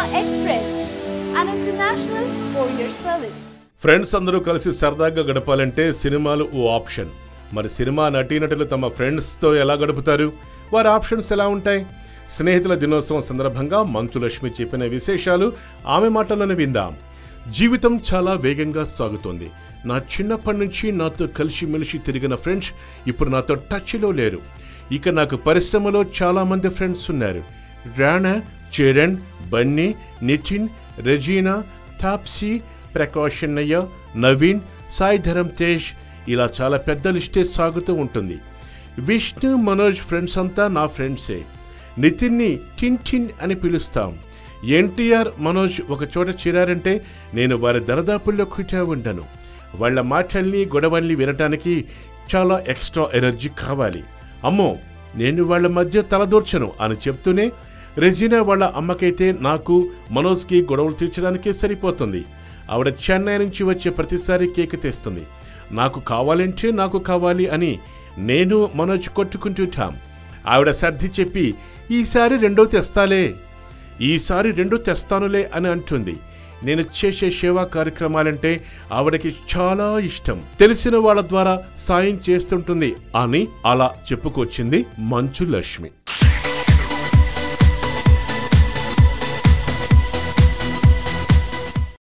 Express, an international courier service. Friends అందరూ కలిసి సరదాగా గడపాలంటే సినిమాలు ఓ ఆప్షన్. మరి సినిమా నటీనటులు తమ ఫ్రెండ్స్తో ఎలా గడుపుతారు? వారి ఆప్షన్స్ ఎలా ఉంటాయి? స్నేహితుల దినోత్సవం సందర్భంగా మంచు లక్ష్మి చెప్పిన విశేషాలు ఆమె మాటల్లోనే విందాం. జీవితం చాలా వేగంగా సాగుతోంది. నా చిన్నప్పటి నుంచి నాతో కలిసిమెలిసి తిరిగిన ఫ్రెండ్స్ ఇప్పుడు నాతో టచ్లో లేరు. ఇక నాకు పరిశ్రమలో చాలా మంది ఫ్రెండ్స్ ఉన్నారు. రానా, చరణ్, బన్నీ, నితిన్, రెజీనా, తాప్సీ, ప్రకాష్ అన్నయ్య, నవీన్, సాయి ధరమ్ తేజ్, ఇలా చాలా పెద్ద లిస్టే సాగుతూ ఉంటుంది. విష్ణు, మనోజ్ ఫ్రెండ్స్ అంతా నా ఫ్రెండ్సే. నితిన్ని టిన్ అని పిలుస్తాం. ఎన్టీఆర్, మనోజ్ ఒక చోట చేరారంటే నేను వారి దరదాపుల్లో కూర్చో ఉంటాను. వాళ్ళ మాటల్ని, గొడవల్ని వినటానికి చాలా ఎక్స్ట్రా ఎనర్జీ కావాలి. అమ్మో, నేను వాళ్ళ మధ్య తలదూర్చను అని చెప్తూనే రెజీనా వాళ్ళ అమ్మకైతే నాకు, మనోజ్కి గొడవలు తీర్చడానికే సరిపోతుంది. ఆవిడ చెన్నై నుంచి వచ్చే ప్రతిసారి కేక్ తెస్తుంది. నాకు కావాలంటే నాకు కావాలి అని నేను, మనోజ్ కొట్టుకుంటుంటాం. ఆవిడ సర్ది చెప్పి ఈసారి రెండో తెస్తానులే అని అంటుంది. నేను చేసే సేవా కార్యక్రమాలంటే ఆవిడకి చాలా ఇష్టం. తెలిసిన వాళ్ళ ద్వారా సాయం చేస్తుంటుంది అని అలా చెప్పుకొచ్చింది మంచు లక్ష్మి.